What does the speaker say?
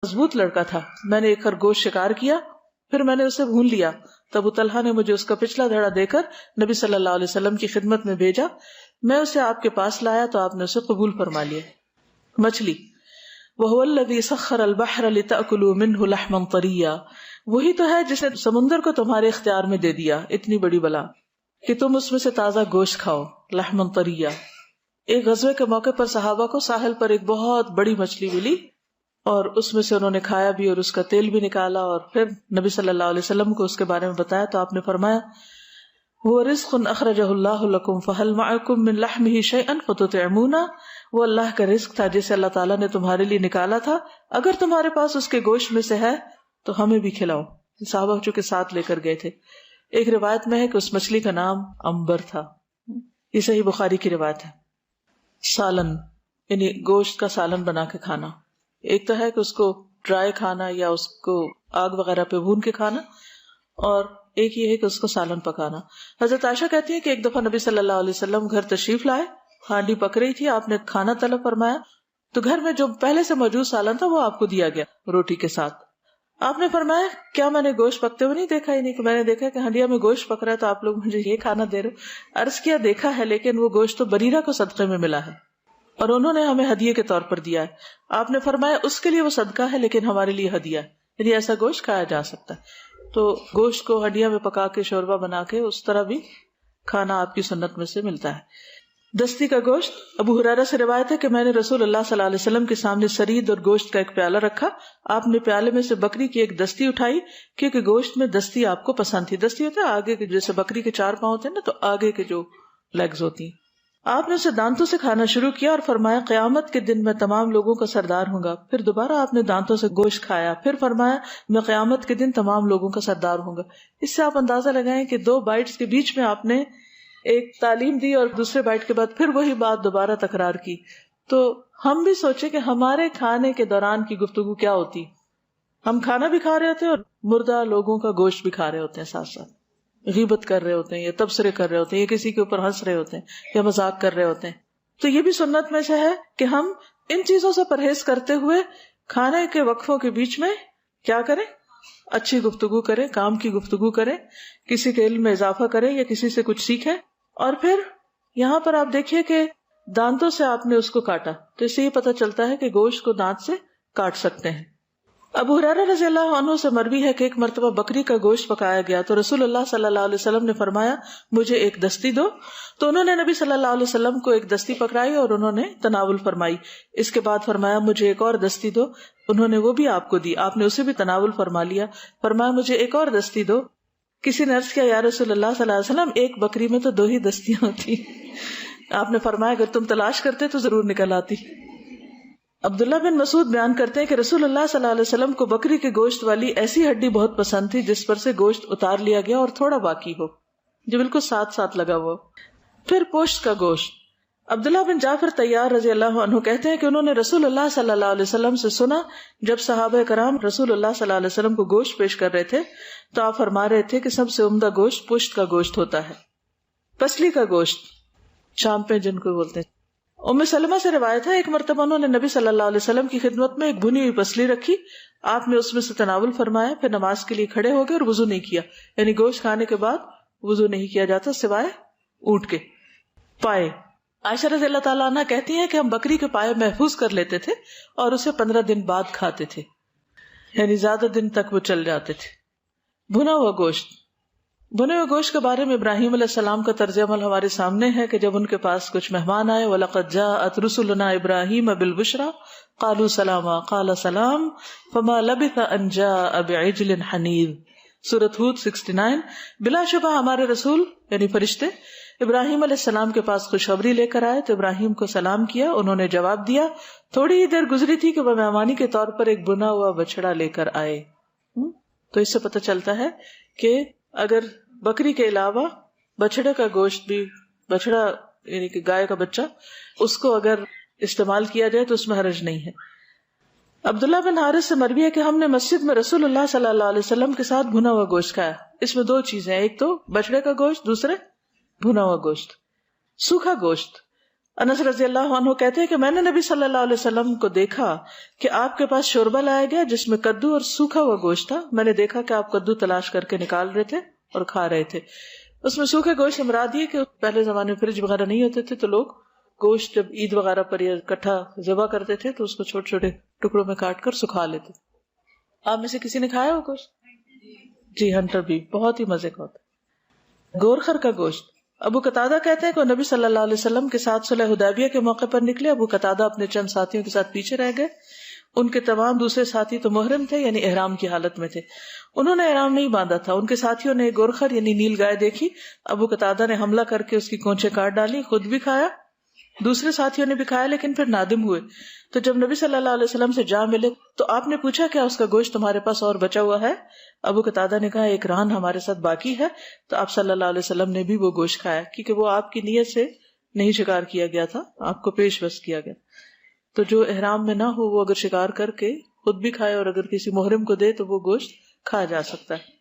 مضبوط لڑکا تھا. میں نے ایک خرگوش شکار کیا، پھر میں نے اسے بھون لیا. تو ابو طلحہ نے مجھے اس کا پچھلا دھڑا دے کر نبی صلی اللہ علیہ وسلم کی خدمت میں بھیجا. میں اسے آپ کے پاس لایا تو آپ نے اسے قبول فرما لیا. مچھلی. وَهُوَ الَّذِي سَخَّرَ الْبَحْرَ لِتَأْكُلُوا مِنْهُ لَحْمًا طَرِيًّا، وہی تو ہے جس نے سمندر کو تمہارے اختیار میں دے دیا، اتنی بڑی بلا، کہ تم اس میں سے تازہ گوشت کھاؤ. لحمًا طَرِيًّا. ایک غزوے کے موقع پر صحابہ کو ساحل پر ایک بہت بڑی مچھلی ملی اور اس میں سے انہوں نے کھایا بھی اور اس کا تیل بھی نکالا، اور پھر نبی صلی اللہ علیہ وسلم کو اس کے بارے میں بتایا تو آپ نے فرمایا وہ رزق اخرجہ اللہ لکم فہل معکم من لحمہ شیئا فتطعمون، وہ اللہ کا رزق تھا جسے اللہ تعالیٰ نے تمہارے لیے نکالا تھا، اگر تمہارے پاس اس کے گوشت میں سے ہے تو ہمیں بھی کھلاؤ. صحابہ چونکہ ساتھ لے کر گئے تھے. ایک روایت میں ہے کہ اس مچھلی کا نام عنبر تھا. یہ صحیح بخاری کی روایت ہے. سالن یعنی گوشت کا سالن بنا کے کھانا. ایک تو ہے کہ اس کو ڈرائی کھانا یا اس کو آگ وغیرہ پہ بھون کے کھانا، اور ایک یہ ہے کہ اس کو سالن پکانا. حضرت عائشہ کہتی ہے کہ ایک دفعہ نبی صلی اللہ علیہ وسلم گھر تشریف لائے، ہانڈی پک رہی تھی، آپ نے کھانا طلب فرمایا تو گھر میں جو پہلے سے موجود سالن تھا وہ آپ کو دیا گیا روٹی کے ساتھ. آپ نے فرمایا کیا میں نے گوشت پکتے ہوئے نہیں دیکھا؟ ہی نہیں کہ میں نے دیکھا کہ ہنڈیا میں گوشت پک رہا ہے تو آپ لوگ مجھے یہ کھانا دے رہے. عرض کیا دیکھا ہے، لیکن وہ گوشت تو بریرہ کو صدقے میں ملا ہے اور انہوں نے ہمیں ہدیے کے طور پر دیا ہے. آپ نے فرمایا اس کے لیے وہ صدقہ ہے لیکن ہمارے لیے ہدیہ ہے، یعنی ایسا گوشت کھایا جا سکتا ہے. تو گوشت کو ہڈیاں میں پکا کے شوربہ بنا کے اس طرح بھی کھانا آپ کی سنت میں سے ملتا ہے. دستی کا گوشت. ابو ہریرہ سے روایت ہے کہ میں نے رسول اللہ صلی اللہ علیہ وسلم کے سامنے سرید اور گوشت کا ایک پیالہ رکھا. آپ نے پیالے میں سے بکری کی ایک دستی اٹھائی کیونکہ گوشت میں دستی آپ کو پسند تھی. دستی ہوتا ہے آگے کے، جیسے بکری کے 4 پاؤں ہوتے ہیں نا، تو آگے کے جو لیگز ہوتی ہیں. آپ نے اسے دانتوں سے کھانا شروع کیا اور فرمایا قیامت کے دن میں تمام لوگوں کا سردار ہوں گا. پھر دوبارہ آپ نے دانتوں سے گوشت کھایا، پھر فرمایا میں قیامت کے دن تمام لوگوں کا سردار ہوں گا. اس سے آپ اندازہ لگائیں کہ 2 بائٹس کے بیچ میں آپ نے ایک تعلیم دی اور دوسرے بائٹ کے بعد پھر وہی بات دوبارہ تکرار کی. تو ہم بھی سوچیں کہ ہمارے کھانے کے دوران کی گفتگو کیا ہوتی. ہم کھانا بھی کھا رہے ہوتے ہیں اور مردہ لوگوں کا گوشت بھی کھا رہے ہوتے ہیں، ساتھ ساتھ غیبت کر رہے ہوتے ہیں یا تبصرے کر رہے ہوتے ہیں یا کسی کے اوپر ہنس رہے ہوتے ہیں یا مذاق کر رہے ہوتے ہیں. تو یہ بھی سنت میں سے ہے کہ ہم ان چیزوں سے پرہیز کرتے ہوئے کھانے کے وقفوں کے بیچ میں کیا کریں؟ اچھی گفتگو کریں، کام کی گفتگو کریں، کسی کے علم میں اضافہ کریں یا کسی سے کچھ سیکھیں. اور پھر یہاں پر آپ دیکھیے کہ دانتوں سے آپ نے اس کو کاٹا، تو اس سے یہ پتہ چلتا ہے کہ گوشت کو دانت سے کاٹ سکتے ہیں. ابو ہریرہ رضی اللہ عنہ سے مروی ہے کہ ایک مرتبہ بکری کا گوشت پکایا گیا تو رسول اللہ صلی اللہ علیہ وسلم نے فرمایا مجھے ایک دستی دو. تو انہوں نے نبی صلی اللہ علیہ وسلم کو ایک دستی پکڑائی اور انہوں نے تناول فرمائی. اس کے بعد فرمایا مجھے ایک اور دستی دو. انہوں نے وہ بھی آپ کو دی، آپ نے اسے بھی تناول فرما لیا. فرمایا مجھے ایک اور دستی دو. کسی نے عرض کیا یا رسول اللہ صلی اللہ علیہ وسلم ایک بکری میں تو 2 ہی دستیاں ہوتی. آپ نے فرمایا اگر تم تلاش کرتے تو ضرور نکل آتی. عبداللہ بن مسعود بیان کرتے ہیں کہ رسول اللہ صلی اللہ علیہ وسلم کو بکری کے گوشت والی ایسی ہڈی بہت پسند تھی جس پر سے گوشت اتار لیا گیا اور تھوڑا باقی ہو، جو بالکل ساتھ ساتھ لگا ہوا. پھر پوشت کا گوشت. عبداللہ بن جعفر طیار رضی اللہ عنہ کہتے ہیں کہ انہوں نے رسول اللہ صلی اللہ علیہ وسلم سے سنا جب صحابہ کرام رسول اللہ صلی اللہ علیہ وسلم کو گوشت پیش کر رہے تھے تو آپ فرما رہے تھے کہ سب سے عمدہ گوشت پشت کا گوشت ہوتا ہے. پسلی کا گوشت، چانپیں جن کو بولتے ہیں. ام سلمہ سے روایت ہے ایک مرتبہ انہوں نے نبی صلی اللہ علیہ وسلم کی خدمت میں ایک بھنی ہوئی پسلی رکھی. آپ نے اس میں سے تناول فرمایا، پھر نماز کے لیے کھڑے ہو گئے اور وضو نہیں کیا. یعنی گوشت کھانے کے بعد وضو نہیں کیا جاتا سوائے اونٹ کے پائے. عائشہ رضی اللہ تعالیٰ عنہ کہتی ہیں کہ ہم بکری کے پائے محفوظ کر لیتے تھے اور اسے 15 دن بعد کھاتے تھے، یعنی زیادہ دن تک وہ چل جاتے تھے. بھنا ہوا گوشت. بھنے ہوئے گوشت کے بارے میں ابراہیم علیہ السلام کا طرز عمل ہمارے سامنے ہے کہ جب ان کے پاس کچھ مہمان آئے وَلَقَدْ جَاءَتْ رُسُلُنَا إِبْرَاهِيمَ بِالْبُشْرَى قَالُوا سَلَامًا قَالَ سَلَامٌ فَمَا لَبِثَ أَنْ جَاءَ بِعِجْلٍ حَنِيذٍ. سورۃ ہود 69. بلا شبہ ہمارے رسول یعنی فرشتے ابراہیم علیہ السلام کے پاس خوشخبری لے کر آئے تو ابراہیم کو سلام کیا. انہوں نے جواب دیا. تھوڑی ہی دیر گزری تھی کہ وہ مہمانی کے طور پر ایک بنا ہوا بچڑا لے کر آئے. تو اس سے پتہ چلتا ہے کہ اگر بکری کے علاوہ بچڑے کا گوشت بھی، بچڑا یعنی کہ گائے کا بچہ، اس کو اگر استعمال کیا جائے تو اس میں حرج نہیں ہے. عبداللہ بن حارث سے مروی ہے کہ ہم نے مسجد میں رسول اللہ صلی اللہ علیہ وسلم کے ساتھ بھنا ہوا گوشت کھایا. اس میں 2 چیزیں، ایک تو بچڑے کا گوشت، دوسرے بھنا ہوا گوشت. سوکھا گوشت. انس رضی اللہ عنہ کہتے ہیں کہ میں نے نبی صلی اللہ علیہ وسلم کو دیکھا کہ آپ کے پاس شوربہ لایا گیا جس میں کدو اور سوکھا ہوا گوشت تھا. میں نے دیکھا کہ آپ کدو تلاش کر کے نکال رہے تھے اور کھا رہے تھے. اس میں سوکھے گوشت سے مراد یہ کہ پہلے زمانے میں فریج وغیرہ نہیں ہوتے تھے تو لوگ گوشت جب عید وغیرہ پر یا اکٹھا ذبح کرتے تھے تو اس کو چھوٹے چھوٹے ٹکڑوں میں کاٹ کر سکھا لیتے. آپ میں سے کسی نے کھایا ہو گوشت؟ جی ہنٹر بھی بہت ہی مزے کا ہوتا ہے. گورخر کا گوشت. ابو قتادہ کہتے ہیں کہ نبی صلی اللہ علیہ وسلم کے ساتھ صلح حدیبیہ کے موقع پر نکلے. ابو قتادہ اپنے چند ساتھیوں کے ساتھ پیچھے رہ گئے. ان کے تمام دوسرے ساتھی تو محرم تھے یعنی احرام کی حالت میں تھے. انہوں نے احرام نہیں باندھا تھا. ان کے ساتھیوں نے گورخر یعنی نیل گائے دیکھی. ابو قتادہ نے حملہ کر کے اس کی کونچیں کاٹ ڈالی. خود بھی کھایا, دوسرے ساتھیوں نے بھی کھایا, لیکن پھر نادم ہوئے. تو جب نبی صلی اللہ علیہ وسلم سے جا ملے تو آپ نے پوچھا کیا اس کا گوشت تمہارے پاس اور بچا ہوا ہے؟ ابو قتادہ نے کہا ایک ران ہمارے ساتھ باقی ہے. تو آپ صلی اللہ علیہ وسلم نے بھی وہ گوشت کھایا کیونکہ وہ آپ کی نیت سے نہیں شکار کیا گیا تھا, آپ کو پیش بس کیا گیا. تو جو احرام میں نہ ہو وہ اگر شکار کر کے خود بھی کھائے اور اگر کسی محرم کو دے تو وہ گوشت کھایا جا سکتا ہے.